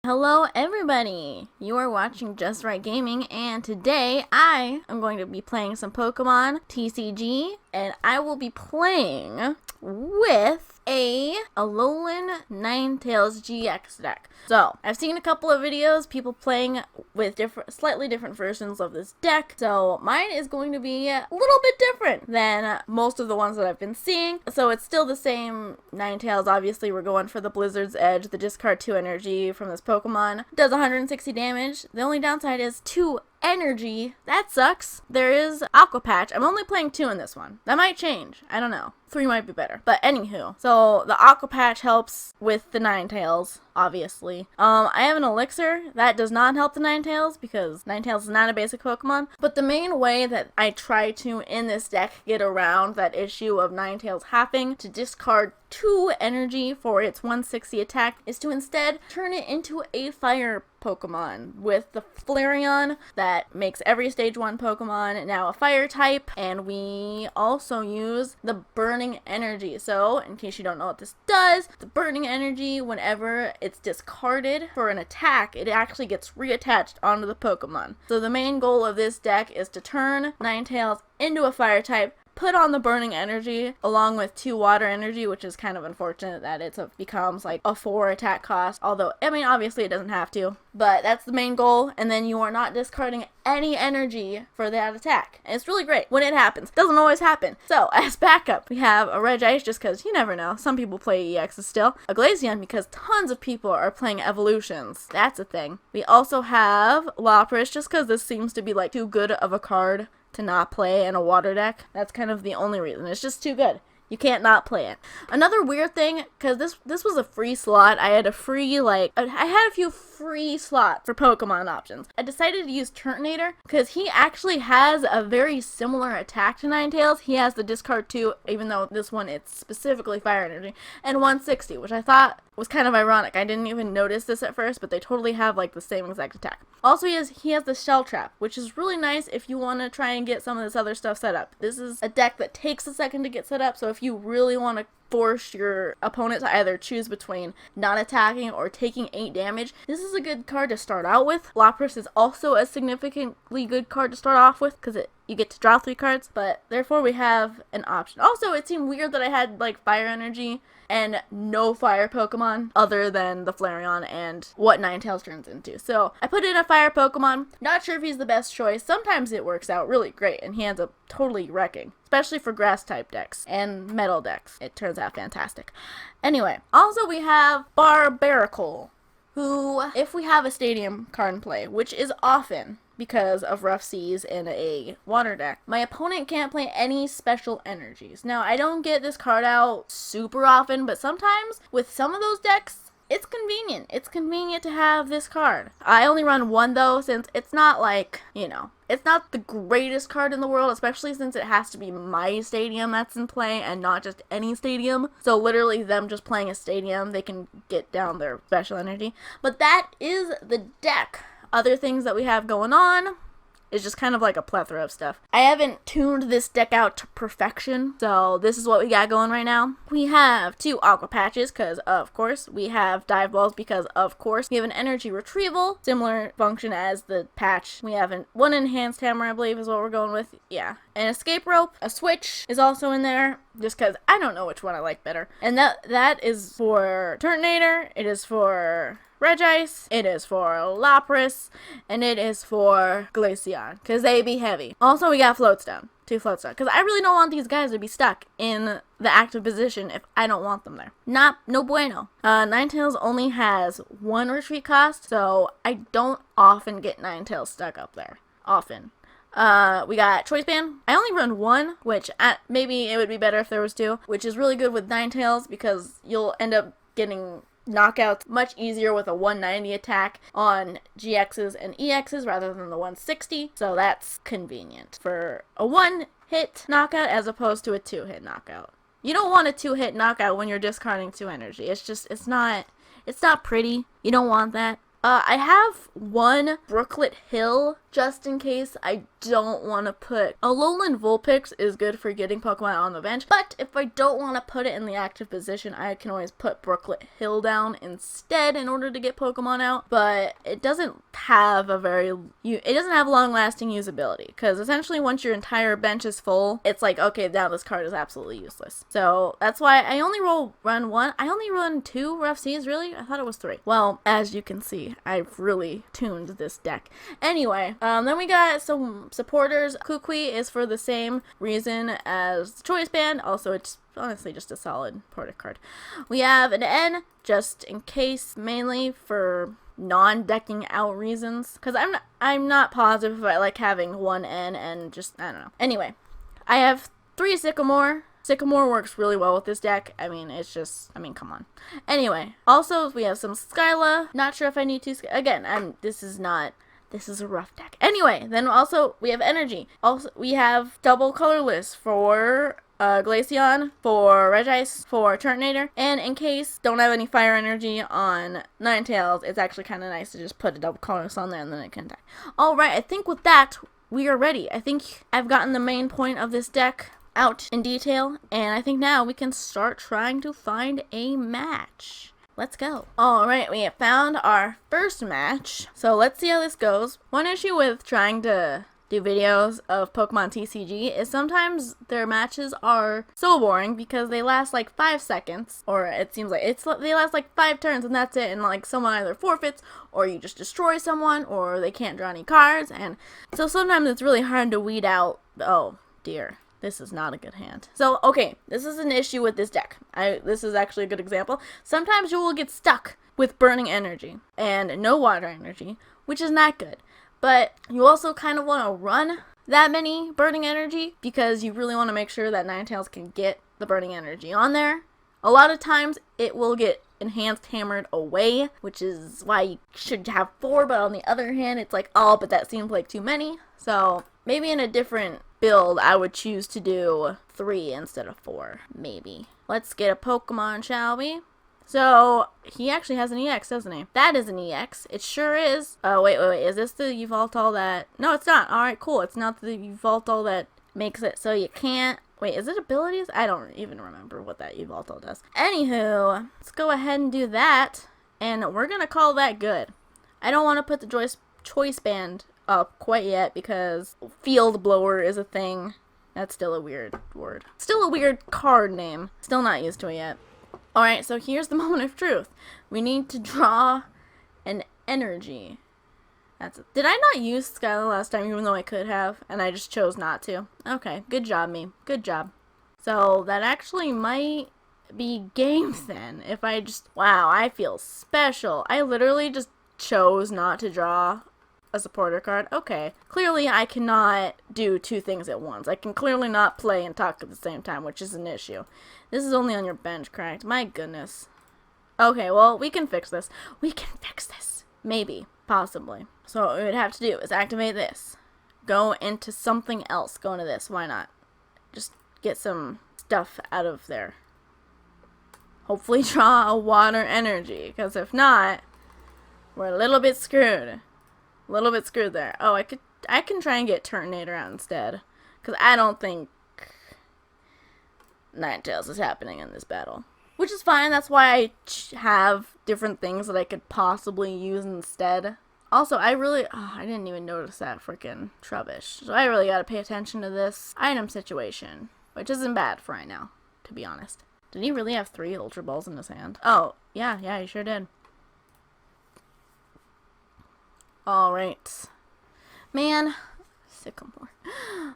Hello everybody! You are watching JustRightGaming, and today I am going to be playing some Pokemon TCG, and I will be playing with a Alolan Ninetails GX deck. So, I've seen a couple of videos, people playing with slightly different versions of this deck, so mine is going to be a little bit different than most of the ones that I've been seeing. So it's still the same Ninetales. Obviously we're going for the Blizzard's Edge, the discard 2 energy from this Pokemon. Does 160 damage. The only downside is 2 energy. That sucks. There is Aqua Patch. I'm only playing 2 in this one. That might change. I don't know. 3 might be better. But anywho, so the Aqua Patch helps with the Ninetales, obviously. I have an Elixir. That does not help the Ninetales because Ninetales is not a basic Pokemon. But the main way that I try to, in this deck, get around that issue of Ninetales having to discard 2 energy for its 160 attack is to instead turn it into a fire Pokemon with the Flareon that makes every stage 1 Pokemon now a fire type, and we also use the burning energy. So in case you don't know what this does, the burning energy, whenever it's discarded for an attack, it actually gets reattached onto the Pokemon. So the main goal of this deck is to turn Ninetales into a fire type, put on the burning energy along with 2 water energy, which is kind of unfortunate that it becomes like a 4 attack cost, although I mean obviously it doesn't have to, but that's the main goal, and then you are not discarding any energy for that attack. And it's really great when it happens. Doesn't always happen. So as backup we have a Regice, just because you never know, some people play EXs still, a Glaceon because tons of people are playing evolutions, that's a thing. We also have Lapras, just because this seems to be like too good of a card to not play in a water deck. That's kind of the only reason. It's just too good. You can't not play it. Another weird thing, because this was a free slot. I had a free, I had a few free slots for Pokemon options. I decided to use Turtonator because he actually has a very similar attack to Ninetales. He has the discard 2, even though this one it's specifically fire energy, and 160, which I thought was kind of ironic. I didn't even notice this at first, but they totally have like the same exact attack. Also, he has the Shell Trap, which is really nice if you want to try and get some of this other stuff set up. This is a deck that takes a second to get set up, so if you really want to force your opponent to either choose between not attacking or taking 8 damage, this is a good card to start out with. Lapras is also a significantly good card to start off with because you get to draw 3 cards, but therefore we have an option. Also, it seemed weird that I had like fire energy and no fire Pokemon other than the Flareon and what Ninetales turns into. So I put in a fire Pokemon. Not sure if he's the best choice. Sometimes it works out really great and he ends up totally wrecking, especially for grass type decks and metal decks. It turns out fantastic. Anyway, also we have Barbaracle, who, if we have a stadium card in play, which is often because of rough seas in a water deck, my opponent can't play any special energies. Now, I don't get this card out super often, but sometimes with some of those decks, it's convenient. It's convenient to have this card. I only run 1 though, since it's not like, it's not the greatest card in the world, especially since it has to be my stadium that's in play and not just any stadium. So literally them just playing a stadium, they can get down their special energy. But that is the deck. Other things that we have going on is just kind of like a plethora of stuff. I haven't tuned this deck out to perfection, so this is what we got going right now. We have 2 Aqua Patches, because of course. We have Dive Balls, because of course. We have an Energy Retrieval, similar function as the patch. We have 1 Enhanced Hammer, I believe is what we're going with. Yeah. An Escape Rope. A Switch is also in there, just because I don't know which one I like better. And that is for Turtonator. It is for Regice, it is for Lapras, and it is for Glaceon, because they be heavy. Also, we got Floatstone, 2 Floatstone, because I really don't want these guys to be stuck in the active position if I don't want them there. No bueno. Ninetales only has 1 retreat cost, so I don't often get Ninetales stuck up there. Often. We got Choice Band. I only run 1, which maybe it would be better if there was 2, which is really good with Ninetales because you'll end up getting knockouts much easier with a 190 attack on GXs and EXs rather than the 160, so that's convenient for a 1-hit knockout as opposed to a 2-hit knockout. You don't want a 2-hit knockout when you're discarding 2 energy. It's not pretty. You don't want that. I have 1 Brooklet Hill just in case I don't want to put... Alolan Vulpix is good for getting Pokemon on the bench, but if I don't want to put it in the active position, I can always put Brooklet Hill down instead in order to get Pokemon out, but it doesn't have long-lasting usability, because essentially once your entire bench is full, it's like, okay, now this card is absolutely useless. So that's why I only run 2 Rough Seas, really? I thought it was 3. Well, as you can see, I've really tuned this deck. Anyway, then we got some supporters. Kukui is for the same reason as the Choice Band. Also, it's honestly just a solid porta card. We have an N, just in case, mainly for non-decking out reasons, because I'm not positive if I like having one N and just, I don't know. Anyway, I have 3 Sycamore. Sycamore works really well with this deck. I mean, come on. Anyway, also we have some Skyla. Not sure if I need to, again, this is a rough deck. Anyway, then also we have Energy. Also, we have double colorless for Glaceon, for Regice, for Turtonator, and in case don't have any fire energy on Ninetales, it's actually kind of nice to just put a double colorless on there and then it can die. Alright, I think with that, we are ready. I think I've gotten the main point of this deck out in detail, and I think now we can start trying to find a match. Let's go. Alright, we have found our first match, so let's see how this goes. One issue with trying to do videos of Pokemon TCG is sometimes their matches are so boring because they last like 5 seconds, or it seems like they last like 5 turns and that's it, and like someone either forfeits or you just destroy someone or they can't draw any cards, and so sometimes it's really hard to weed out. Oh dear, this is not a good hand. So okay, this is an issue with this deck. This is actually a good example. Sometimes you will get stuck with burning energy and no water energy, which is not good. But you also kind of want to run that many burning energy because you really want to make sure that Ninetales can get the burning energy on there. A lot of times it will get enhanced hammered away, which is why you should have 4, but on the other hand, it's like, oh, but that seems like too many. So maybe in a different build, I would choose to do 3 instead of 4, maybe. Let's get a Pokemon, shall we? So, he actually has an EX, doesn't he? That is an EX. It sure is. Wait. Is this the Yveltal that... No, it's not. Alright, cool. It's not the Yveltal that makes it so you can't... Wait, is it abilities? I don't even remember what that Yveltal does. Anywho, let's go ahead and do that. And we're going to call that good. I don't want to put the Choice Band up quite yet because Field Blower is a thing. That's still a weird word. Still a weird card name. Still not used to it yet. Alright, so here's the moment of truth. We need to draw an energy. Did I not use Skyla last time even though I could have? And I just chose not to. Okay, good job, me. Good job. So that actually might be game then. If I just... Wow, I feel special. I literally just chose not to draw a supporter card. Okay. Clearly I cannot do 2 things at once. I can clearly not play and talk at the same time, which is an issue. This is only on your bench, correct? My goodness. Okay, well, we can fix this. We can fix this. Maybe. Possibly. So what we would have to do is activate this. Go into something else. Go into this. Why not? Just get some stuff out of there. Hopefully draw a water energy, because if not, we're a little bit screwed. A little bit screwed there. Oh, I can try and get Turtonator out instead, because I don't think Ninetales is happening in this battle. Which is fine, that's why I have different things that I could possibly use instead. Also, I didn't even notice that freaking Trubbish. So I really gotta pay attention to this item situation, which isn't bad for right now, to be honest. Did he really have 3 Ultra Balls in his hand? Oh, yeah, he sure did. Alright. Man, Sycamore.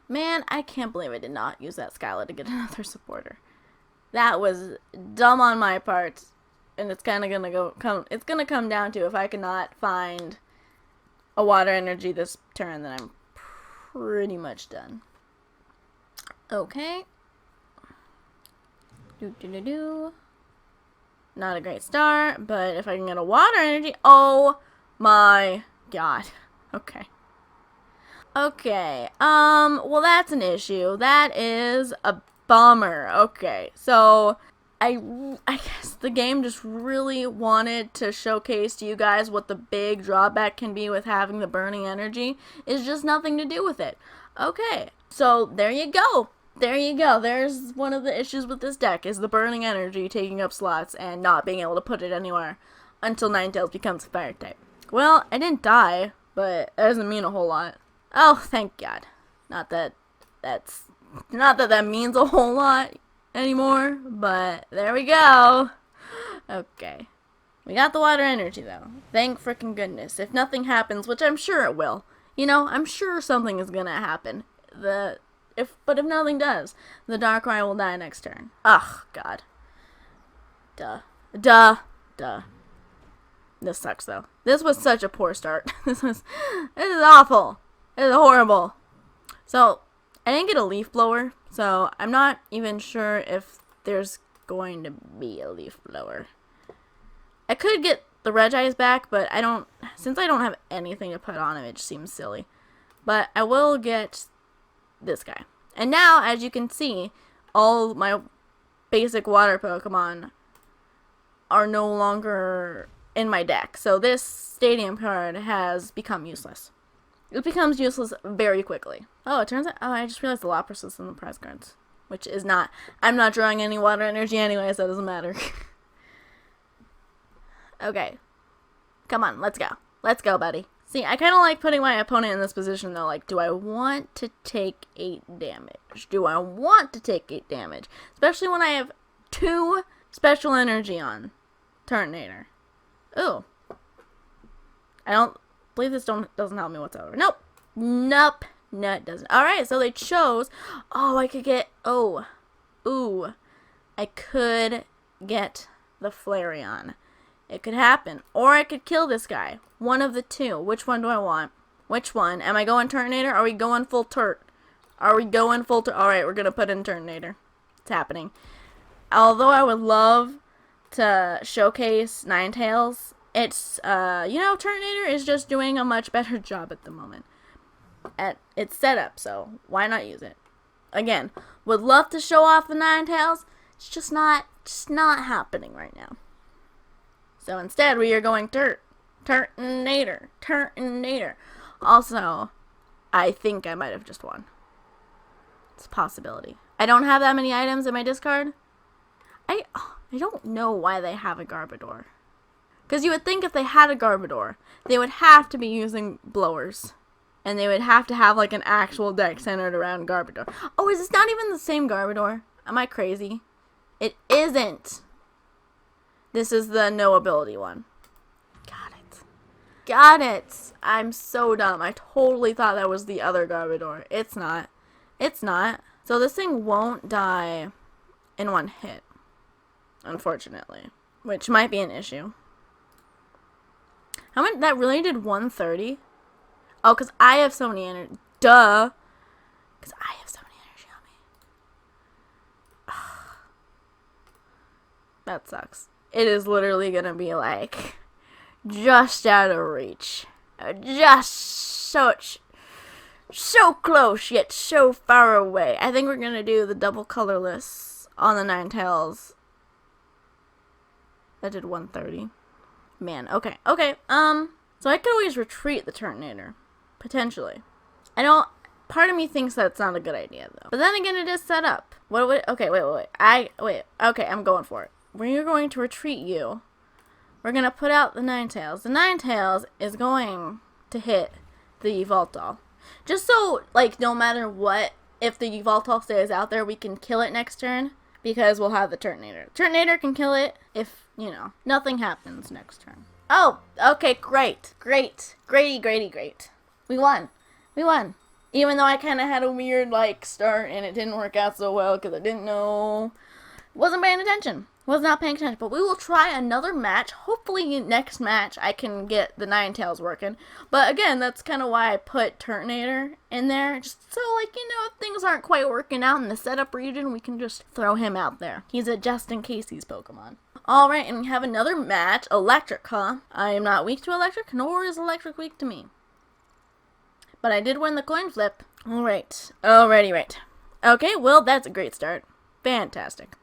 Man, I can't believe I did not use that Skyla to get another supporter. That was dumb on my part. And it's kind of gonna come down to if I cannot find a water energy this turn, then I'm pretty much done. Okay. Not a great start, but if I can get a water energy, oh my god. Okay. Okay, well that's an issue. That is a bummer. Okay, so I guess the game just really wanted to showcase to you guys what the big drawback can be with having the burning energy. Is just nothing to do with it. Okay, so there you go. There you go. There's one of the issues with this deck, is the burning energy taking up slots and not being able to put it anywhere until Ninetales becomes a fire type. Well, I didn't die, but that doesn't mean a whole lot. Oh, thank God. Not that that means a whole lot anymore, but there we go. Okay. We got the water energy, though. Thank frickin' goodness. If nothing happens, which I'm sure it will. You know, I'm sure something is gonna happen. But if nothing does, the Darkrai will die next turn. Ugh, God. Duh. This sucks, though. This was such a poor start. This is awful. This is horrible. So, I didn't get a leaf blower, so I'm not even sure if there's going to be a leaf blower. I could get the Regice back, but since I don't have anything to put on him, it just seems silly. But I will get this guy. And now, as you can see, all my basic water Pokemon are no longer in my deck. So this stadium card has become useless. It becomes useless very quickly. Oh, it turns out, I just realized the Lapras is in the prize cards. Which is not, I'm not drawing any water energy anyway, so it doesn't matter. Okay. Come on, let's go. Let's go, buddy. See, I kind of like putting my opponent in this position, though. Like, do I want to take 8 damage? Do I want to take 8 damage? Especially when I have 2 special energy on Turtonator. Ooh. I don't believe this doesn't help me whatsoever. Nope. No, it doesn't. Alright, so they chose. Oh, I could get. Oh. Ooh. I could get the Flareon. It could happen. Or I could kill this guy. One of the two. Which one do I want? Which one? Am I going Turtonator? Are we going full Turt? Alright, we're going to put in Turtonator. It's happening. Although I would love to showcase Ninetales, it's, Turtonator is just doing a much better job at the moment. At its setup, so why not use it? Again, would love to show off the Ninetales. It's just not happening right now. So instead, we are going Turtonator. Also, I think I might have just won. It's a possibility. I don't have that many items in my discard. I don't know why they have a Garbodor. Because you would think if they had a Garbodor, they would have to be using blowers. And they would have to have, like, an actual deck centered around Garbodor. Oh, is this not even the same Garbodor? Am I crazy? It isn't. This is the no ability one. Got it. I'm so dumb. I totally thought that was the other Garbodor. It's not. So this thing won't die in one hit. Unfortunately. Which might be an issue. How much? That really did 130? Oh, because I have so many energy. Duh. Because I have so many energy on me. That sucks. It is literally going to be like just out of reach. Just so close, yet so far away. I think we're going to do the double colorless on the Ninetales. That did 130. Man, okay. So I could always retreat the Turtonator. Potentially. Part of me thinks that's not a good idea, though. But then again, it is set up. Okay, wait. Okay, I'm going for it. We're going to retreat you. We're going to put out the Ninetales. The Ninetales is going to hit the Yveltal. Just so, like, no matter what, if the Yveltal stays out there, we can kill it next turn. Because we'll have the Turtonator. Turtonator can kill it if, nothing happens next turn. Oh, okay, great. We won. Even though I kind of had a weird, start and it didn't work out so well because I didn't know. Wasn't paying attention. Was not paying attention. But we will try another match. Hopefully next match I can get the Ninetales working. But again, that's kind of why I put Turtonator in there. Just so, if things aren't quite working out in the setup region, we can just throw him out there. He's a just in case he's Pokemon. Alright, and we have another match. Electric, huh? I am not weak to electric, nor is electric weak to me. But I did win the coin flip. Alright. Right. Okay, well, that's a great start. Fantastic.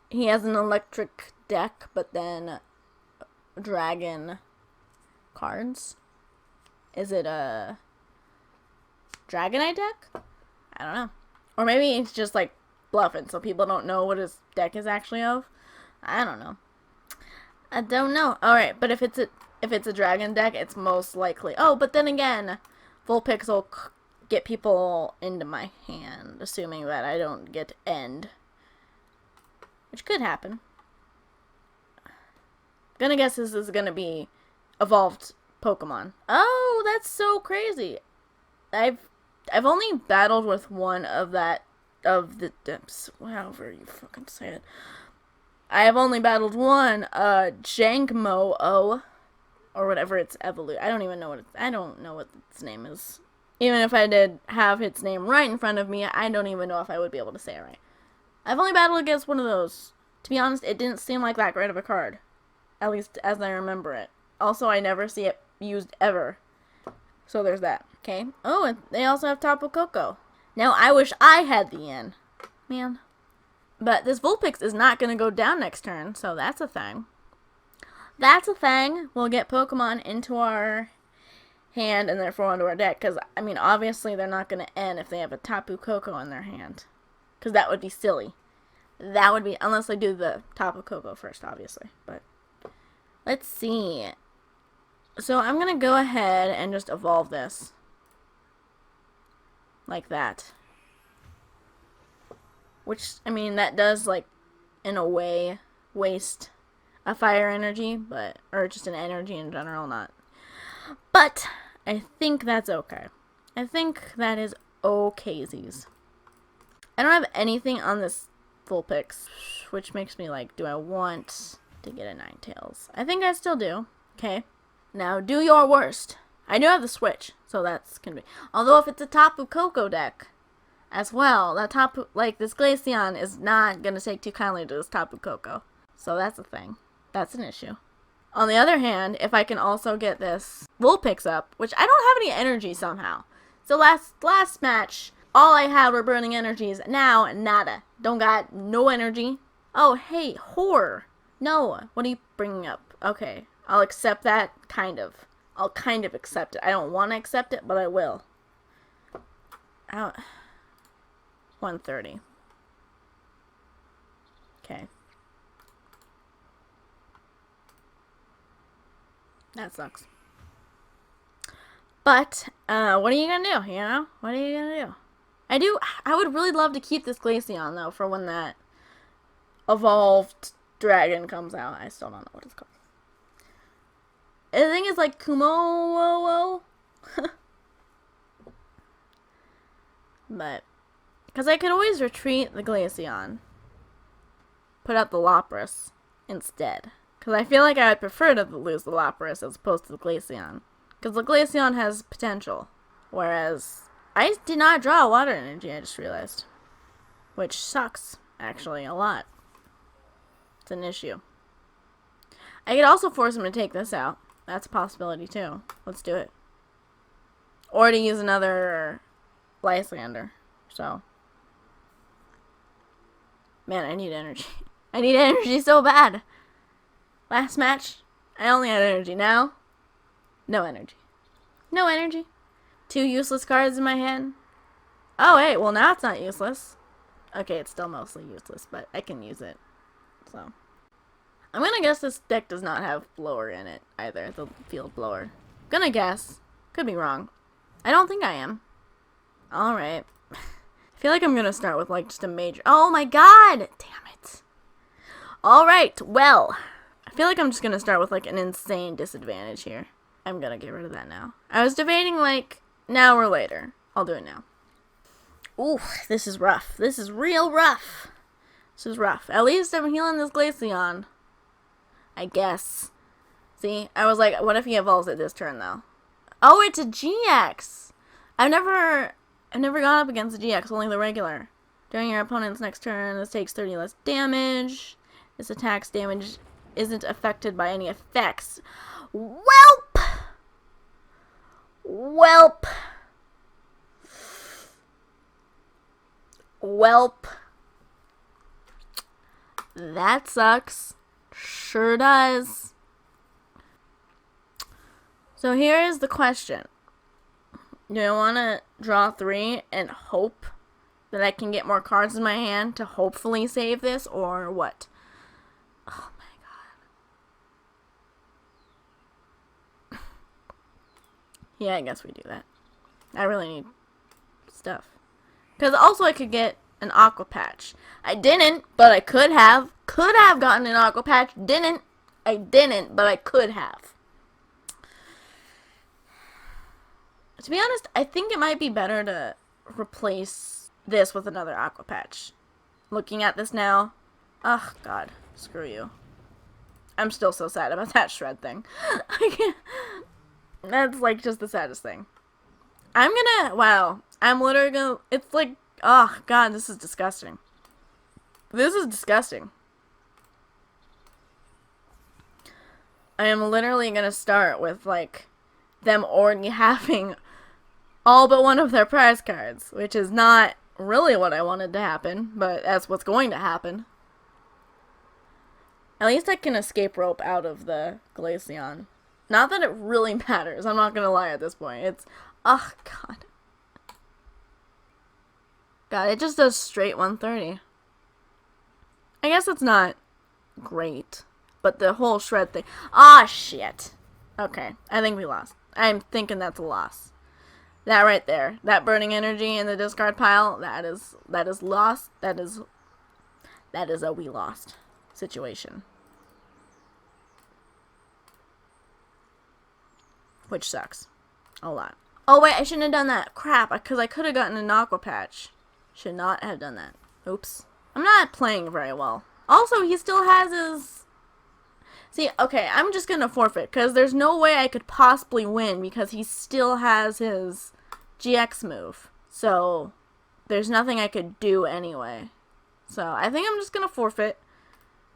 he has an electric deck, but then dragon cards. Is it a Dragonite deck? I don't know. Or maybe it's just like bluffing so people don't know what his deck is actually of. I don't know. I don't know. Alright, but if it's a dragon deck, it's most likely. Oh, but then again, Vulpix will get people into my hand, assuming that I don't get end. Which could happen. Gonna guess this is gonna be evolved Pokemon. Oh, that's so crazy. I've only battled with one of the however you fucking say it. I have only battled one, Jangmo-O, or whatever its evolute. I don't know what its name is. Even if I did have its name right in front of me, I don't even know if I would be able to say it right. I've only battled against one of those. To be honest, it didn't seem like that great of a card. At least as I remember it. Also, I never see it used ever. So there's that. Okay. Oh, and they also have Tapu Koko. Now, I wish I had the N. Man. But this Vulpix is not going to go down next turn, so that's a thing. That's a thing. We'll get Pokemon into our hand and therefore onto our deck. Because, I mean, obviously they're not going to end if they have a Tapu Koko in their hand. Because that would be silly. That would be, unless they do the Tapu Koko first, obviously. But, let's see. So I'm going to go ahead and just evolve this. Like that. Which, I mean, that does, like, in a way, waste a fire energy, but, or just an energy in general, not. But, I think that's okay. I think that is okaysies. I don't have anything on this Vulpix, which makes me like, do I want to get a Ninetails? I think I still do. Okay. Now, do your worst. I do have the Switch, so that's gonna be. Although, if it's a Tapu Koko deck as well, that Tapu, like, this Glaceon is not gonna take too kindly to this Tapu Koko. So that's a thing. That's an issue. On the other hand, if I can also get this Vulpix up, which I don't have any energy somehow. So last match, all I had were burning energies. Now, nada. Don't got no energy. Oh, hey, whore. No, what are you bringing up? Okay, I'll accept that, kind of. I'll kind of accept it. I don't want to accept it, but I will. 130. Okay. That sucks. But, what are you gonna do, you know? What are you gonna do? I would really love to keep this Glaceon, though, for when that evolved dragon comes out. I still don't know what it's called. The thing is, like, Kumo. But, because I could always retreat the Glaceon. Put out the Lapras instead. Because I feel like I would prefer to lose the Lapras as opposed to the Glaceon. Because the Glaceon has potential. Whereas, I did not draw water energy, I just realized. Which sucks, actually, a lot. It's an issue. I could also force him to take this out. That's a possibility, too. Let's do it. Or to use another Lysander. So. Man, I need energy. I need energy so bad. Last match, I only had energy. Now, no energy. No energy. 2 useless cards in my hand. Oh, hey, well now it's not useless. Okay, it's still mostly useless, but I can use it. So, I'm gonna guess this deck does not have blower in it either, the field blower. Gonna guess. Could be wrong. I don't think I am. Alright. I feel like I'm gonna start with, like, just a major. Oh my god! Damn it. Alright, well. I feel like I'm just gonna start with, like, an insane disadvantage here. I'm gonna get rid of that now. I was debating, like, now or later. I'll do it now. Ooh, this is rough. This is real rough. This is rough. At least I'm healing this Glaceon. I guess. See? I was like, what if he evolves it this turn, though? Oh, it's a GX! I've never gone up against the GX, only the regular. During your opponent's next turn, this takes 30 less damage. This attack's damage isn't affected by any effects. Welp! Welp! Welp. That sucks. Sure does. So here is the question. Do I want to draw 3 and hope that I can get more cards in my hand to hopefully save this, or what? Oh my god. Yeah, I guess we do that. I really need stuff. Because also I could get an Aqua Patch. I didn't, but I could have. Could have gotten an Aqua Patch. Didn't. I didn't, but I could have. To be honest, I think it might be better to replace this with another Aqua Patch. Looking at this now. Oh, God. Screw you. I'm still so sad about that shred thing. I can't. That's, like, just the saddest thing. I'm gonna... Wow. I'm literally gonna... It's like... Oh, God, this is disgusting. This is disgusting. I am literally gonna start with, like, them already having all but one of their prize cards, which is not really what I wanted to happen, but that's what's going to happen. At least I can escape rope out of the Glaceon. Not that it really matters, I'm not gonna lie at this point. It's, oh god. God, it just does straight 130. I guess it's not great, but the whole shred thing. Ah, shit. Okay, I think we lost. I'm thinking that's a loss. That right there, that burning energy in the discard pile, that is lost. That is a we lost situation. Which sucks. A lot. Oh wait, I shouldn't have done that. Crap, because I could have gotten an Aqua Patch. Should not have done that. Oops. I'm not playing very well. Also, he still has his... See, okay, I'm just gonna forfeit, because there's no way I could possibly win, because he still has his GX move. So, there's nothing I could do anyway. So, I think I'm just gonna forfeit.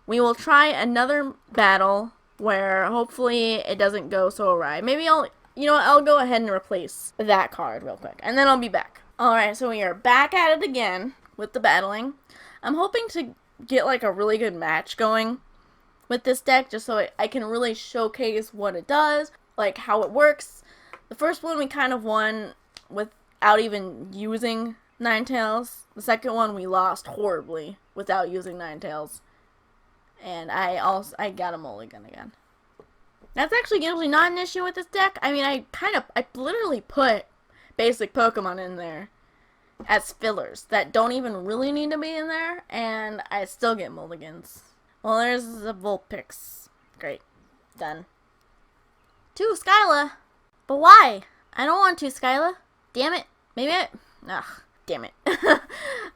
We will try another battle, where hopefully it doesn't go so awry. Maybe you know what, I'll go ahead and replace that card real quick, and then I'll be back. Alright, so we are back at it again, with the battling. I'm hoping to get, like, a really good match going with this deck, just so I can really showcase what it does, like how it works. The first one we kind of won without even using Ninetails. The second one we lost horribly without using Ninetails. And I got a mulligan again. That's actually usually not an issue with this deck. I mean, I literally put basic Pokemon in there as fillers that don't even really need to be in there, and I still get mulligans. Well, there's a Vulpix. Great. Done. 2 Skyla. But why? I don't want 2 Skyla. Damn it. Maybe ugh. Damn it.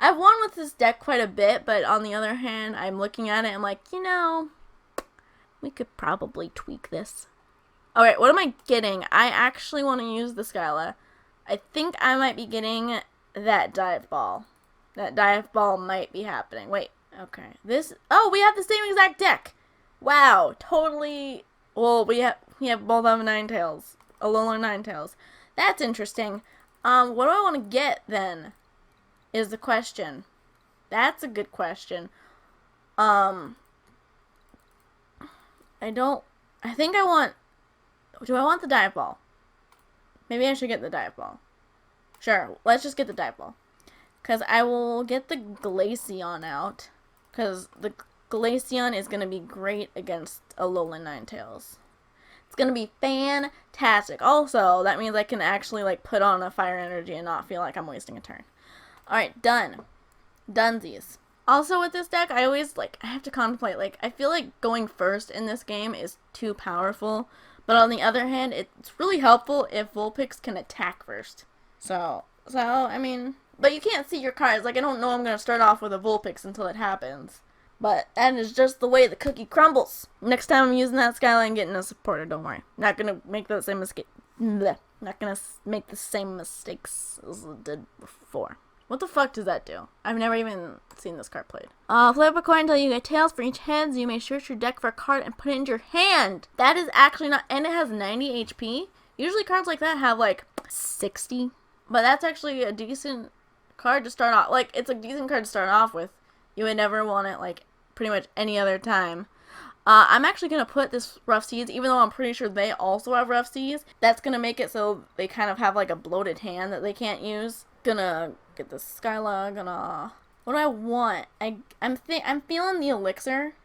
I've won with this deck quite a bit, but on the other hand, I'm looking at it and I'm like, you know, we could probably tweak this. Alright, what am I getting? I actually want to use the Skyla. I think I might be getting that Dive Ball. That Dive Ball might be happening. Wait. Okay, oh, we have the same exact deck. Wow, totally. Well, we have both of Ninetails, Alolan Ninetails. That's interesting. What do I want to get then? Is the question. That's a good question. I think I want. Do I want the Dive Ball? Maybe I should get the Dive Ball. Sure, let's just get the Dive Ball, because I will get the Glaceon out. Because the Glaceon is going to be great against Alolan Ninetails. It's going to be fantastic. Also, that means I can actually, like, put on a Fire Energy and not feel like I'm wasting a turn. Alright, done. Dunsies. Also, with this deck, I always, like, I have to contemplate. Like, I feel like going first in this game is too powerful. But on the other hand, it's really helpful if Vulpix can attack first. So, I mean... But you can't see your cards. Like, I don't know I'm going to start off with a Vulpix until it happens. But that is just the way the cookie crumbles. Next time I'm using that Skyline, getting a supporter, don't worry. Not going to make the same mistake. Blech. Not going to make the same mistakes as I did before. What the fuck does that do? I've never even seen this card played. Flip a coin until you get tails for each head. So you may search your deck for a card and put it into your hand. That is actually not... And it has 90 HP. Usually cards like that have, like, 60. But that's actually a decent... card to start off, like, it's a decent card to start off with. You would never want it, like, pretty much any other time. I'm actually going to put this Rough Seas, even though I'm pretty sure they also have Rough Seas. That's going to make it so they kind of have like a bloated hand that they can't use. Gonna get the Skylog, what do I want? I'm feeling the Elixir.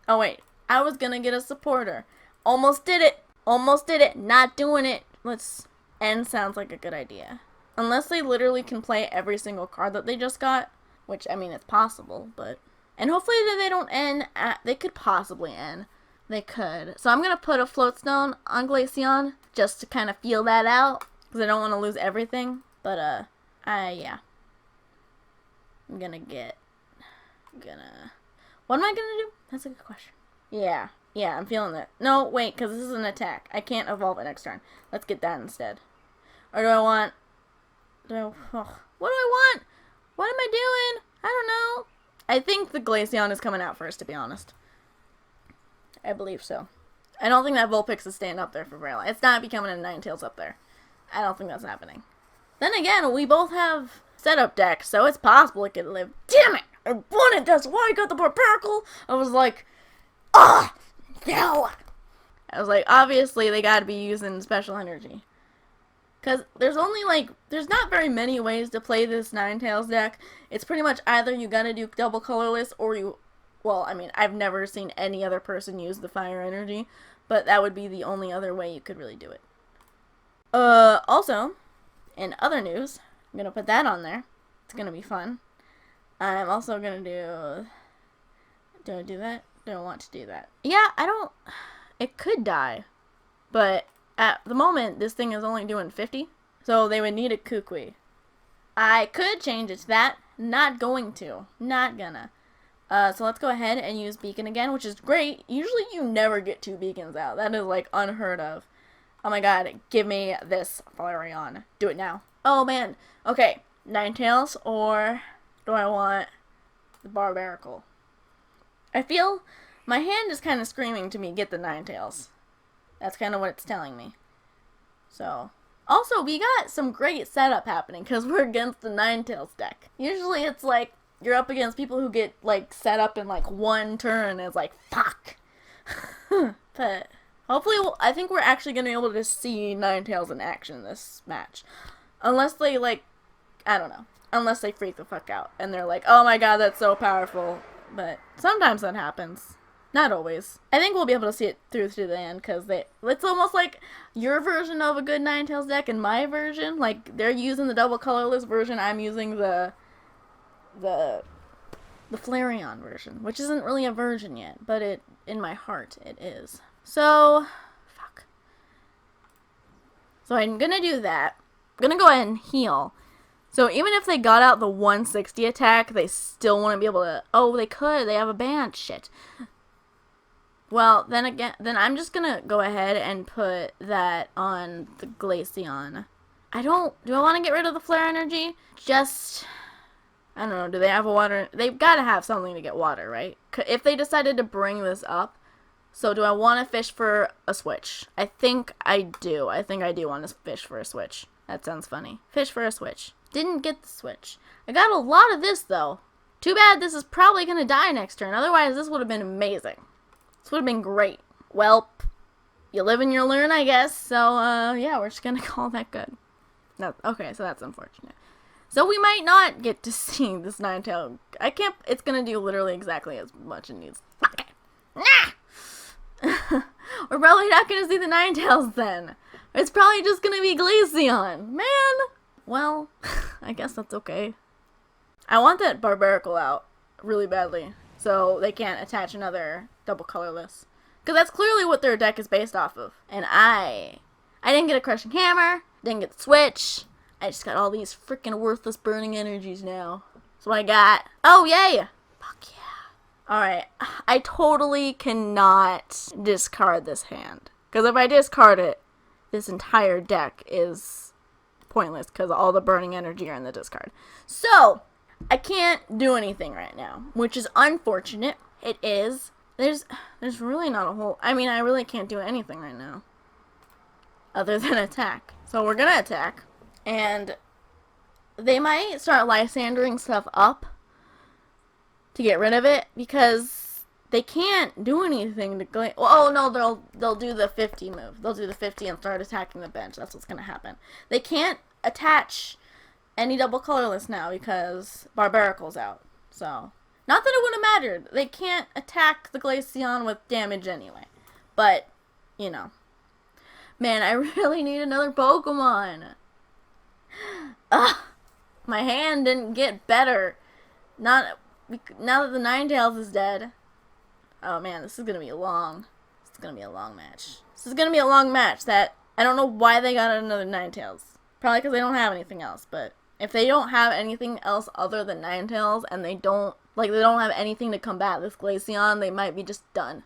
Oh wait, I was gonna get a supporter. Almost did it. Almost did it. Not doing it. N sounds like a good idea. Unless they literally can play every single card that they just got, which, I mean, it's possible, but... And hopefully they don't end they could possibly end. They could. So I'm going to put a Floatstone on Glaceon, just to kind of feel that out, because I don't want to lose everything. But, yeah. What am I going to do? That's a good question. Yeah, I'm feeling it. No, wait, because this is an attack. I can't evolve it next turn. Let's get that instead. Or do I want... what do I want? What am I doing? I don't know. I think the Glaceon is coming out first, to be honest. I believe so. I don't think that Vulpix is staying up there for very long. It's not becoming a Ninetales up there. I don't think that's happening. Then again, we both have setup decks, so it's possible it could live. Damn it! I wanted that's why I got the Barbaracle. I was like, ah, no. I was like, obviously they gotta be using special energy. Because there's not very many ways to play this Ninetales deck. It's pretty much either you gotta do double colorless or well, I mean, I've never seen any other person use the fire energy, but that would be the only other way you could really do it. Also, in other news, I'm gonna put that on there. It's gonna be fun. I'm also gonna do I do that? Do I want to do that? Yeah, it could die, but at the moment, this thing is only doing 50, so they would need a Kukui. I could change it to that. Not going to. Not gonna. So let's go ahead and use Beacon again, which is great. Usually you never get 2 Beacons out. That is, like, unheard of. Oh my god, give me this Flareon. Do it now. Oh man. Okay, Ninetales, or do I want the Barbaracle? I feel my hand is kind of screaming to me, get the Ninetales. That's kind of what it's telling me. So, also, we got some great setup happening because we're against the Ninetales deck. Usually it's like, you're up against people who get, like, set up in, like, 1 turn, and it's like, fuck. But, hopefully, I think we're actually going to be able to see Ninetales in action in this match. Unless they, like, I don't know. Unless they freak the fuck out, and they're like, oh my god, that's so powerful. But, sometimes that happens. Not always. I think we'll be able to see it through to the end, because it's almost like your version of a good Ninetales deck and my version. Like, they're using the double colorless version, I'm using the Flareon version, which isn't really a version yet, but in my heart, it is. So, fuck. So I'm gonna do that. I'm gonna go ahead and heal. So even if they got out the 160 attack, they still wouldn't be able to... Oh, they could. They have a band. Shit. Well, then I'm just gonna go ahead and put that on the Glaceon. Do I want to get rid of the Flare Energy? I don't know, do they have a water? They've got to have something to get water, right? If they decided to bring this up, so do I want to fish for a switch? I think I do. I think I do want to fish for a switch. That sounds funny. Fish for a switch. Didn't get the switch. I got a lot of this, though. Too bad this is probably going to die next turn. Otherwise, this would have been amazing. This would have been great. Well, you live and you learn, I guess. So, yeah, we're just going to call that good. No, okay, so that's unfortunate. So we might not get to see this Ninetale. It's going to do literally exactly as much it needs. Okay. Nah! We're probably not going to see the Ninetales then. It's probably just going to be Glaceon. Man! Well, I guess that's okay. I want that Barbaracle out really badly, so they can't attach another double colorless. Because that's clearly what their deck is based off of. And I didn't get a Crushing Hammer, didn't get the Switch. I just got all these freaking worthless burning energies now. That's what I got. Oh, yay! Fuck yeah. Alright, I totally cannot discard this hand. Because if I discard it, this entire deck is pointless because all the burning energy are in the discard. So, I can't do anything right now, which is unfortunate. It is. There's really not a whole... I mean, I really can't do anything right now. Other than attack. So we're gonna attack. And they might start Lysandering stuff up. to get rid of it because they can't do anything to Well, oh no, they'll do the 50 move. They'll do the 50 and start attacking the bench. That's what's gonna happen. They can't attach any double colorless now because Barbaricle's out. So, not that it would have mattered. They can't attack the Glaceon with damage anyway. But, you know. Man, I really need another Pokemon. Ugh. My hand didn't get better. Now that the Ninetales is dead. Oh man, this is gonna be long. This is gonna be a long match. This is gonna be a long match that I don't know why they got another Ninetales. Probably because they don't have anything else, but if they don't have anything else other than Ninetales and they don't have anything to combat this Glaceon, they might be just done.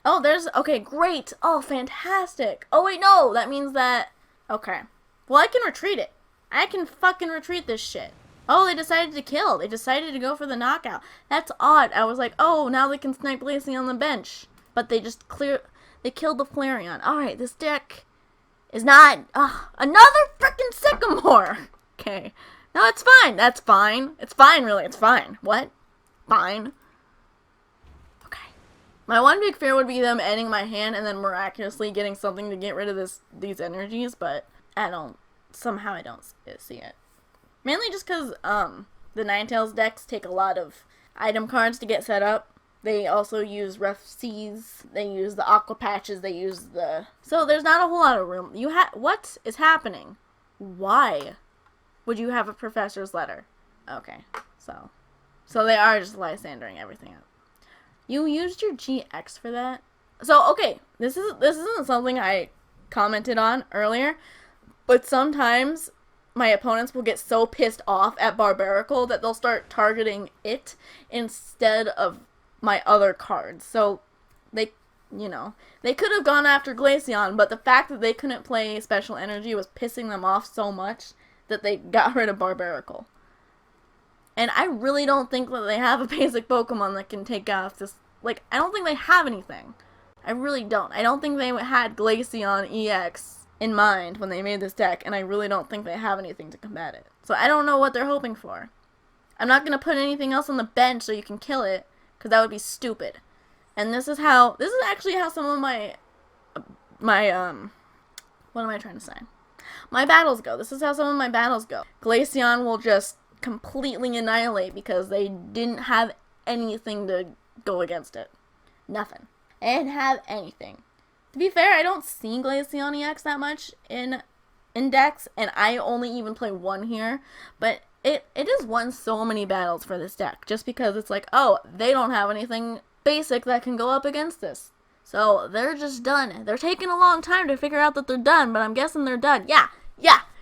Oh, okay, great. Oh, fantastic. Oh, wait, no, that means that, okay. Well, I can retreat it. I can fucking retreat this shit. Oh, they decided to kill. They decided to go for the knockout. That's odd. I was like, oh, now they can snipe Glaceon on the bench. But they just they killed the Flareon. Alright, this deck is not, another freaking Sycamore. Okay. No, it's fine. That's fine. It's fine, really. It's fine. What? Fine. Okay. My one big fear would be them ending my hand and then miraculously getting something to get rid of these energies, but somehow I don't see it. Mainly just because, the Ninetales decks take a lot of item cards to get set up. They also use Rough Seas, they use the Aqua Patches, they use so there's not a whole lot of room. What is happening? Why would you have a professor's letter? Okay, so they are just Lysandering everything up. You used your GX for that? So, okay, this isn't something I commented on earlier, but sometimes my opponents will get so pissed off at Barbaricle that they'll start targeting it instead of my other cards. So, they could have gone after Glaceon, but the fact that they couldn't play Special Energy was pissing them off so much that they got rid of Barbaricle. And I really don't think that they have a basic Pokemon that can take off this. Like, I don't think they have anything. I really don't. I don't think they had Glaceon EX in mind when they made this deck, and I really don't think they have anything to combat it. So I don't know what they're hoping for. I'm not going to put anything else on the bench so you can kill it, because that would be stupid. And this is actually how some of my what am I trying to say? My battles go. This is how some of my battles go. Glaceon will just completely annihilate because they didn't have anything to go against it. Nothing. They didn't have anything. To be fair, I don't see Glaceon EX that much in decks, and I only even play one here, but it has won so many battles for this deck, just because it's like, oh, they don't have anything basic that can go up against this. So, they're just done. They're taking a long time to figure out that they're done, but I'm guessing they're done. Yeah,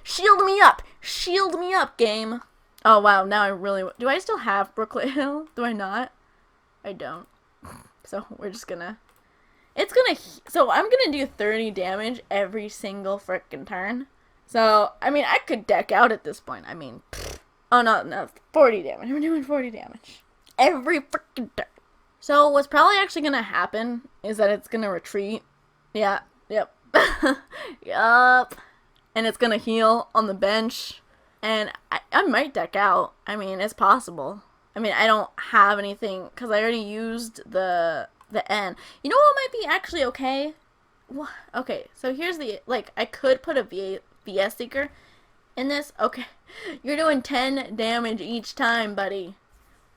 shield me up! Shield me up, game! Oh, wow, now I really... Do I still have Brooklet Hill? Do I not? I don't. So, we're just gonna... So, I'm gonna do 30 damage every single frickin' turn. So, I mean, I could deck out at this point. I mean, oh, no, 40 damage. I'm doing 40 damage. Every frickin' turn. So, what's probably actually gonna happen is that it's gonna retreat. Yeah, yep. Yup. And it's gonna heal on the bench. And I might deck out. I mean, it's possible. I mean, I don't have anything, because I already used the N. You know what might be actually okay? Okay, so here's I could put a VS Seeker in this. Okay, you're doing 10 damage each time, buddy.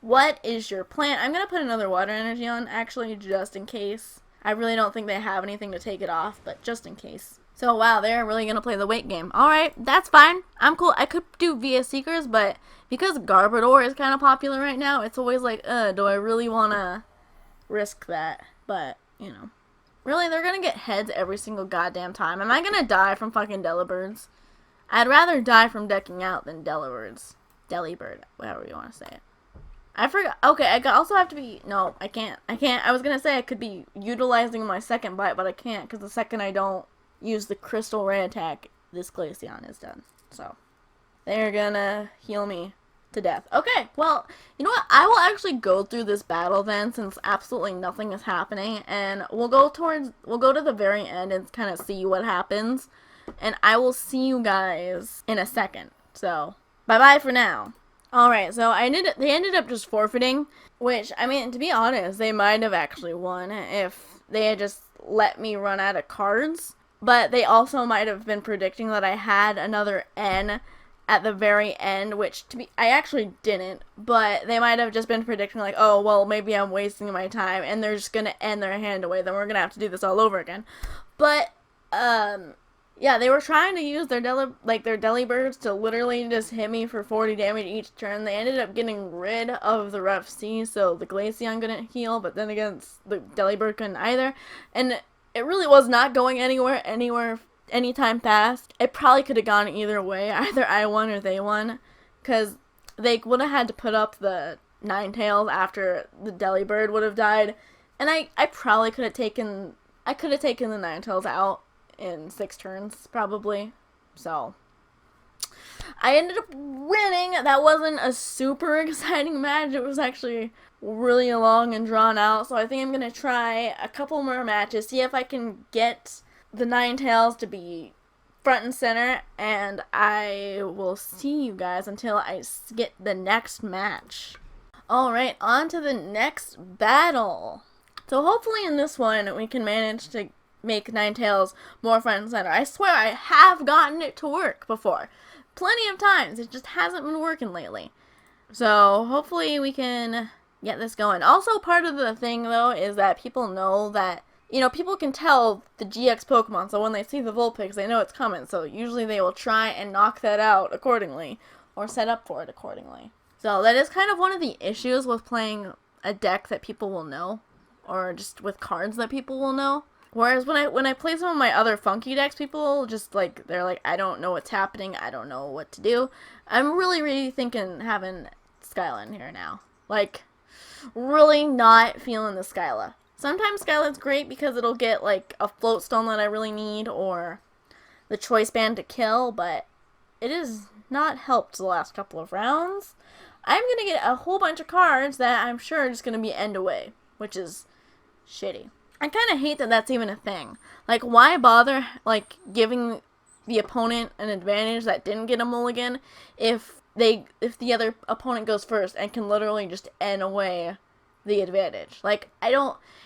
What is your plan? I'm going to put another Water Energy on, actually, just in case. I really don't think they have anything to take it off, but just in case. So, wow, they're really going to play the weight game. Alright, that's fine. I'm cool. I could do VS Seekers, but because Garbodor is kind of popular right now, it's always like, do I really want to risk that? But, you know. Really, they're going to get heads every single goddamn time. Am I going to die from fucking Delibirds? I'd rather die from decking out than Delibirds. Delibird, whatever you want to say it. I forgot. Okay, I also have to be... No, I can't. I was going to say I could be utilizing my second bite, but I can't, because the second I don't use the Crystal Ray attack, this Glaceon is done. So, they're gonna heal me to death. Okay, well, you know what? I will actually go through this battle then, since absolutely nothing is happening, and we'll go to the very end and kind of see what happens, and I will see you guys in a second. So, bye-bye for now. Alright, so they ended up just forfeiting, which, I mean, to be honest, they might have actually won if they had just let me run out of cards. But they also might have been predicting that I had another N at the very end, which I actually didn't, but they might have just been predicting like, oh, well, maybe I'm wasting my time, and they're just gonna end their hand away, then we're gonna have to do this all over again. But, yeah, they were trying to use their Delibirds to literally just hit me for 40 damage each turn. They ended up getting rid of the Rough Sea, so the Glaceon couldn't heal, but then again, the Delibird couldn't either. And it really was not going anywhere anytime fast. It probably could have gone either way. Either I won or they won. Because they would have had to put up the Ninetales after the Delibird would have died. And I probably could have taken... I could have taken the Ninetales out in 6 turns, probably. So, I ended up winning. That wasn't a super exciting match. It was actually really long and drawn out. So I think I'm going to try a couple more matches, see if I can get the Ninetales to be front and center, and I will see you guys until I get the next match. Alright, on to the next battle. So hopefully in this one we can manage to make Ninetales more front and center. I swear I have gotten it to work before. Plenty of times. It just hasn't been working lately. So hopefully we can get this going. Also, part of the thing though is that people know that, you know, people can tell the GX Pokemon, so when they see the Vulpix, they know it's coming. So usually they will try and knock that out accordingly, or set up for it accordingly. So that is kind of one of the issues with playing a deck that people will know, or just with cards that people will know. Whereas when I play some of my other funky decks, people just like, they're like, I don't know what's happening, I don't know what to do. I'm really thinking having Skyla in here now. Like, really not feeling the Skyla. Sometimes Skyla's great because it'll get like a float stone that I really need, or the choice band to kill, but it has not helped the last couple of rounds. I'm gonna get a whole bunch of cards that I'm sure are just gonna be end away, which is shitty. I kind of hate that that's even a thing. Like, why bother, like, giving the opponent an advantage that didn't get a mulligan if the other opponent goes first and can literally just end away the advantage? Like,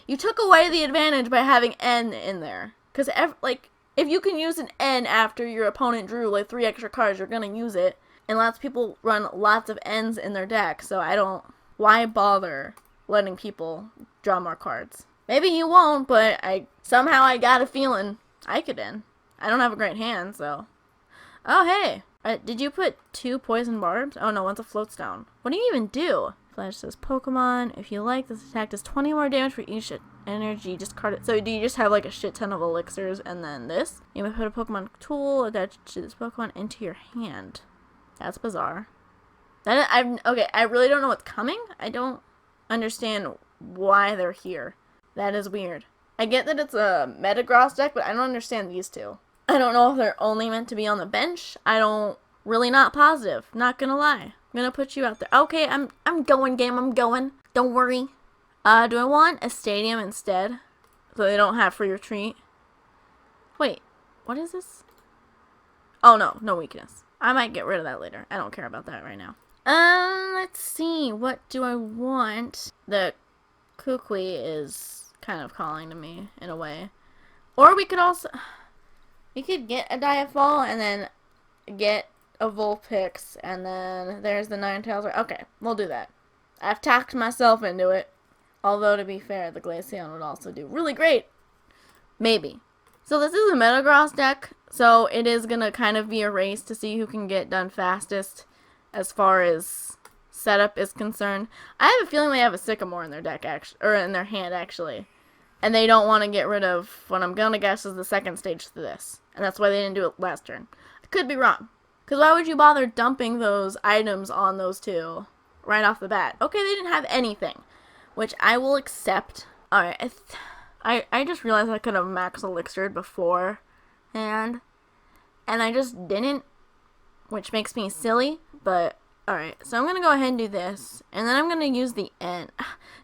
you took away the advantage by having N in there. Because, like, if you can use an N after your opponent drew, like, 3 extra cards, you're gonna use it. And lots of people run lots of N's in their deck, so why bother letting people draw more cards? Maybe you won't, but somehow I got a feeling I could end. I don't have a great hand, so. Oh, hey. Did you put 2 poison barbs? Oh, no, one's a float stone. What do you even do? Flash says, Pokemon, if you like, this attack does 20 more damage for each energy. Discard it. So do you just have like a shit ton of elixirs and then this? You may put a Pokemon tool attached to this Pokemon into your hand. That's bizarre. Okay, I really don't know what's coming. I don't understand why they're here. That is weird. I get that it's a Metagross deck, but I don't understand these two. I don't know if they're only meant to be on the bench. Really not positive. Not gonna lie. I'm gonna put you out there. Okay, I'm going, game. I'm going. Don't worry. Do I want a stadium instead? So they don't have free retreat? Wait, what is this? Oh, no weakness. I might get rid of that later. I don't care about that right now. Let's see. What do I want? The Kukui is kind of calling to me in a way. Or we could get a Diafall and then get a Vulpix, and then there's the Ninetales. Okay, we'll do that. I've talked myself into it. Although, to be fair, the Glaceon would also do really great. Maybe. So this is a Metagross deck, so it is going to kind of be a race to see who can get done fastest as far as setup is concerned. I have a feeling they have a Sycamore in their deck, or in their hand, actually. And they don't want to get rid of what I'm going to guess is the second stage to this. And that's why they didn't do it last turn. I could be wrong. Because why would you bother dumping those items on those two right off the bat? Okay, they didn't have anything, which I will accept. Alright, I just realized I could have max elixired before, and I just didn't, which makes me silly, but alright. So I'm going to go ahead and do this, and then I'm going to use the N.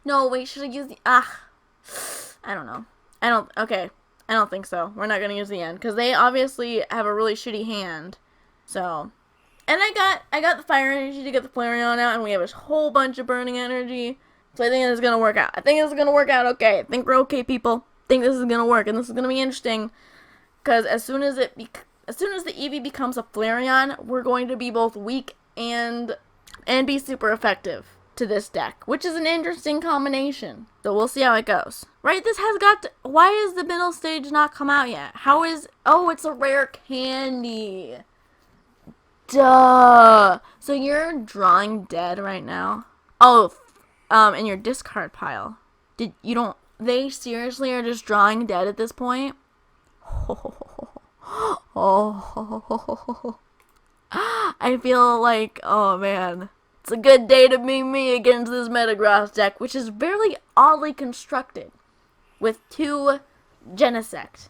No, wait, should I use the, I don't know. Okay, I don't think so. We're not going to use the N, because they obviously have a really shitty hand, so And I got the fire energy to get the Flareon out, and we have a whole bunch of burning energy. So I think it's gonna work out. I think it's gonna work out okay. I think we're okay, people. I think this is gonna work, and this is gonna be interesting. Because as soon as the Eevee becomes a Flareon, we're going to be both weak and be super effective to this deck, which is an interesting combination. So we'll see how it goes. Right, this has got to, why is the middle stage not come out yet? How is, oh, it's a rare candy. Duh. So you're drawing dead right now? Oh, in your discard pile. They seriously are just drawing dead at this point? Oh. I feel like, oh man. It's a good day to be me against this Metagross deck, which is very oddly constructed. With 2 Genesect.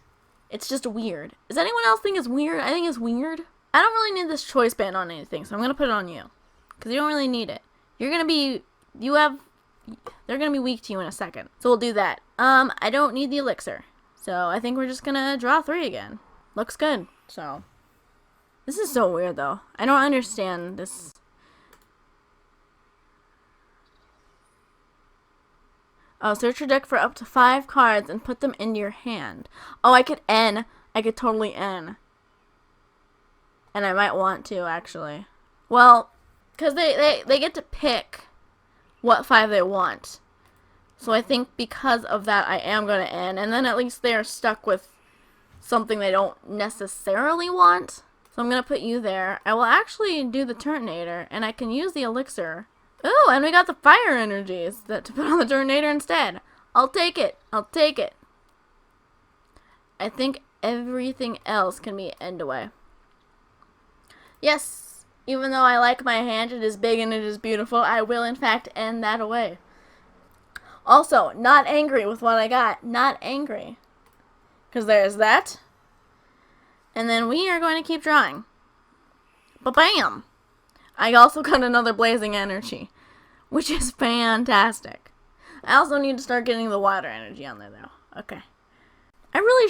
It's just weird. Does anyone else think it's weird? I think it's weird. I don't really need this choice band on anything, so I'm going to put it on you. Because you don't really need it. You're going to be, they're going to be weak to you in a second. So we'll do that. I don't need the elixir. So I think we're just going to draw 3 again. Looks good. So, this is so weird though. I don't understand this. Oh, search your deck for up to 5 cards and put them into your hand. Oh, I could N. I could totally N. And I might want to, actually. Well, because they get to pick what 5 they want. So I think because of that, I am going to N. And then at least they are stuck with something they don't necessarily want. So I'm going to put you there. I will actually do the Turtonator, and I can use the elixir. Ooh, and we got the fire energies to put on the Turtonator instead. I'll take it. I'll take it. I think everything else can be end away. Yes, even though I like my hand, it is big and it is beautiful, I will in fact end that away. Also, not angry with what I got. Not angry. Because there's that. And then we are going to keep drawing. Ba-bam! I also got another Blazing Energy, which is fantastic. I also need to start getting the water energy on there, though. Okay. I really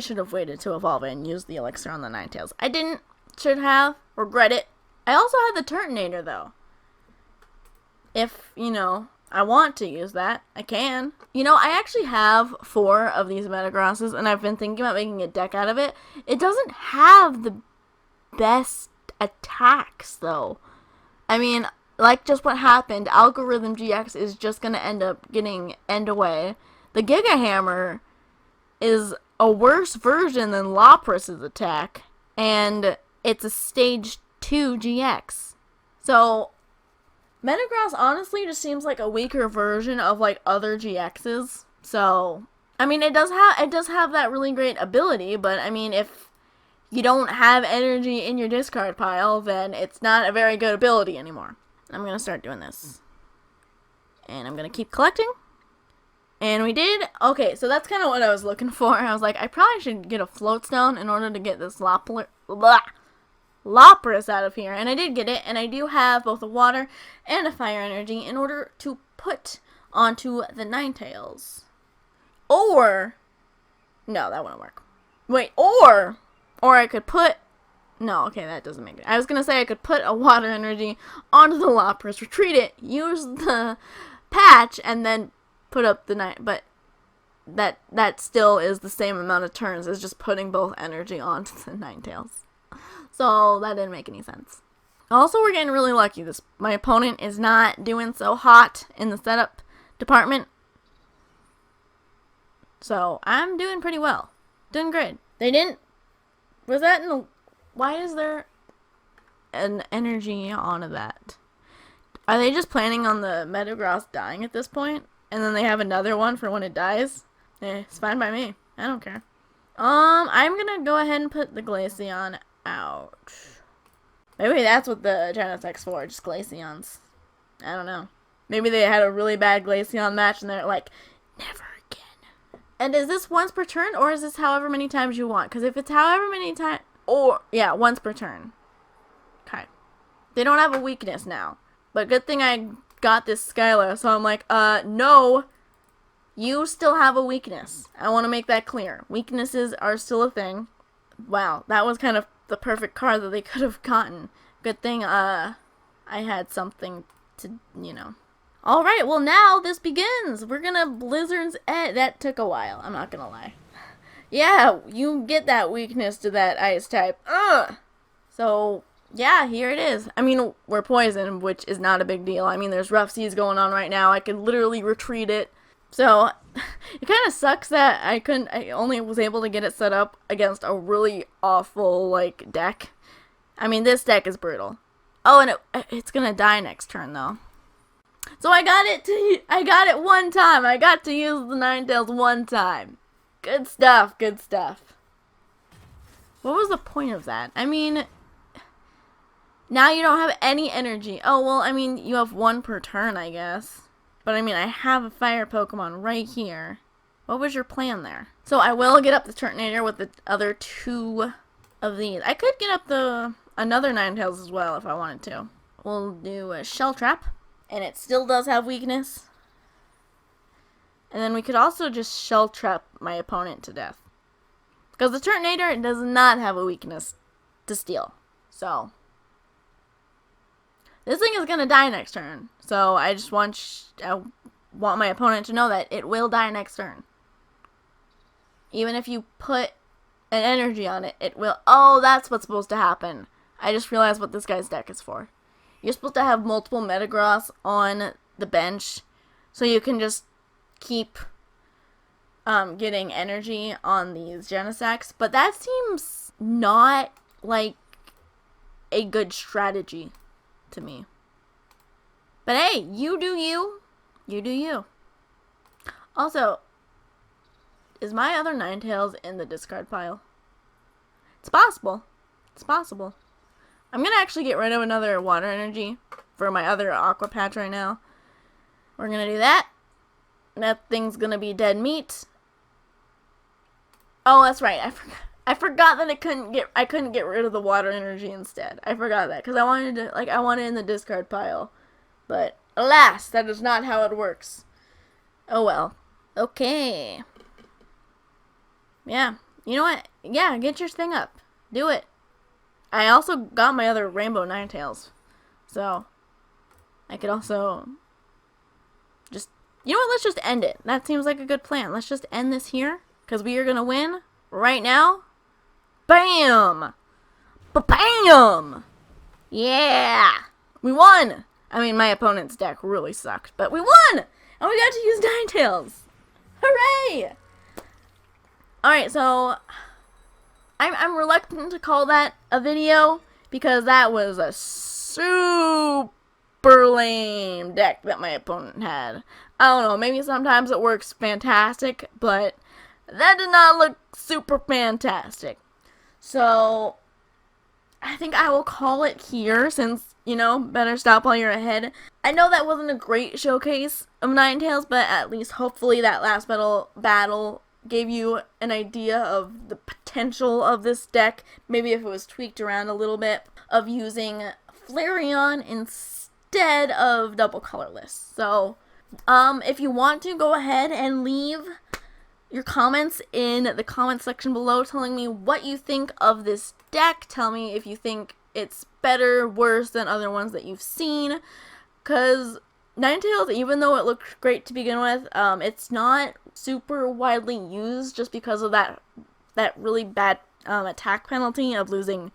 should have waited to evolve it and use the elixir on the Ninetales. I didn't. Should have. Regret it. I also have the Turtonator, though. If, you know, I want to use that, I can. You know, I actually have 4 of these Metagrosses, and I've been thinking about making a deck out of it. It doesn't have the best attacks, though. I mean, like just what happened, Algorithm GX is just going to end up getting end away. The Giga Hammer is a worse version than Lapras's attack, and it's a stage 2 GX. So, Metagross honestly just seems like a weaker version of like other GXs. So, I mean, it does have that really great ability, but I mean, if you don't have energy in your discard pile, then it's not a very good ability anymore. I'm gonna start doing this, and I'm gonna keep collecting. And we did. Okay, so that's kind of what I was looking for. I was like, I probably should get a float stone in order to get this Lapras out of here, and I did get it, and I do have both a water and a fire energy in order to put onto the Ninetales. Or, no, that wouldn't work. Wait, or I could put, no, okay, that doesn't make it. I was going to say I could put a water energy onto the Lapras, retreat it, use the patch, and then put up the night, but that still is the same amount of turns as just putting both energy onto the Ninetales. So that didn't make any sense. Also, we're getting really lucky. My opponent is not doing so hot in the setup department. So I'm doing pretty well. Doing great. They didn't. Was that in the. Why is there an energy onto that? Are they just planning on the Metagross dying at this point? And then they have another one for when it dies? It's fine by me. I don't care. I'm gonna go ahead and put the Glaceon out. Maybe that's what the Genesect's for, just Glaceons. I don't know. Maybe they had a really bad Glaceon match and they're like, never again. And is this once per turn, or is this however many times you want? Because if it's however many times, or, yeah, once per turn. Okay. They don't have a weakness now. But good thing I got this Skylar, so I'm like, no. You still have a weakness. I want to make that clear. Weaknesses are still a thing. Wow, that was kind of the perfect card that they could have gotten. Good thing, I had something to, you know. Alright, well now this begins. We're gonna Blizzard's Edge. That took a while, I'm not gonna lie. Yeah, you get that weakness to that ice type. Ugh! So, yeah, here it is. I mean, we're poisoned, which is not a big deal. I mean, there's rough seas going on right now. I could literally retreat it. So, it kind of sucks that I only was able to get it set up against a really awful, like, deck. I mean, this deck is brutal. Oh, and it's gonna die next turn, though. So I got it one time. I got to use the Ninetales one time. Good stuff, good stuff. What was the point of that? I mean, now you don't have any energy. Oh, well, I mean, you have one per turn, I guess. But I mean, I have a fire Pokemon right here. What was your plan there? So I will get up the Turtonator with the other two of these. I could get up another Ninetales as well if I wanted to. We'll do a Shell Trap. And it still does have weakness. And then we could also just Shell Trap my opponent to death. Because the Turtonator does not have a weakness to Steel. So, this thing is going to die next turn. So, I just want my opponent to know that it will die next turn. Even if you put an energy on it, it will... Oh, that's what's supposed to happen. I just realized what this guy's deck is for. You're supposed to have multiple Metagross on the bench, so you can just keep getting energy on these Genesects, but that seems not like a good strategy to me. But hey, you do you. You do you. Also, is my other Ninetales in the discard pile? It's possible. It's possible. I'm going to actually get rid of another water energy for my other Aqua Patch right now. We're going to do that. That thing's going to be dead meat. Oh, that's right. I forgot that I couldn't get rid of the water energy instead. I forgot that because I wanted it in the discard pile. But alas, that is not how it works. Oh well. Okay. Yeah. You know what? Yeah, get your thing up. Do it. I also got my other Rainbow Ninetales, so I could also just, you know what, let's just end it. That seems like a good plan. Let's just end this here, because we are going to win right now. Bam! Ba-bam! Yeah! We won! I mean, my opponent's deck really sucked, but we won! And we got to use Ninetales! Hooray! Alright, so I'm reluctant to call that a video because that was a super lame deck that my opponent had. I don't know, maybe sometimes it works fantastic, but that did not look super fantastic. So, I think I will call it here since, you know, better stop while you're ahead. I know that wasn't a great showcase of Ninetales, but at least hopefully that last battle gave you an idea of the potential of this deck. Maybe if it was tweaked around a little bit, of using Flareon instead of double colorless. So, if you want to, go ahead and leave your comments in the comment section below telling me what you think of this deck. Tell me if you think it's better, worse than other ones that you've seen. Because Ninetales, even though it looked great to begin with, it's not super widely used just because of that really bad attack penalty of losing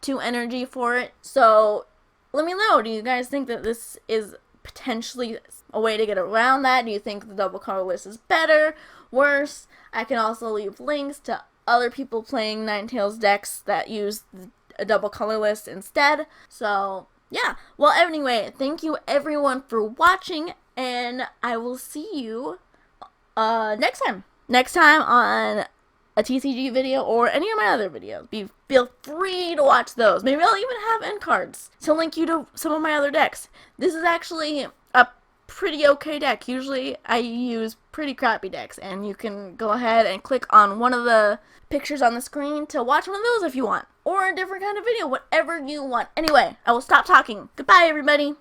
2 energy for it. So let me know, do you guys think that this is potentially a way to get around that? Do you think the double colorless is better, worse? I can also leave links to other people playing Ninetales decks that use a double colorless instead. So yeah, well anyway, thank you everyone for watching, and I will see you next time on a TCG video or any of my other videos. Feel free to watch those. Maybe I'll even have end cards to link you to some of my other decks. This is actually a pretty okay deck. Usually I use pretty crappy decks, and you can go ahead and click on one of the pictures on the screen to watch one of those if you want, or a different kind of video, whatever you want. Anyway, I will stop talking. Goodbye, everybody.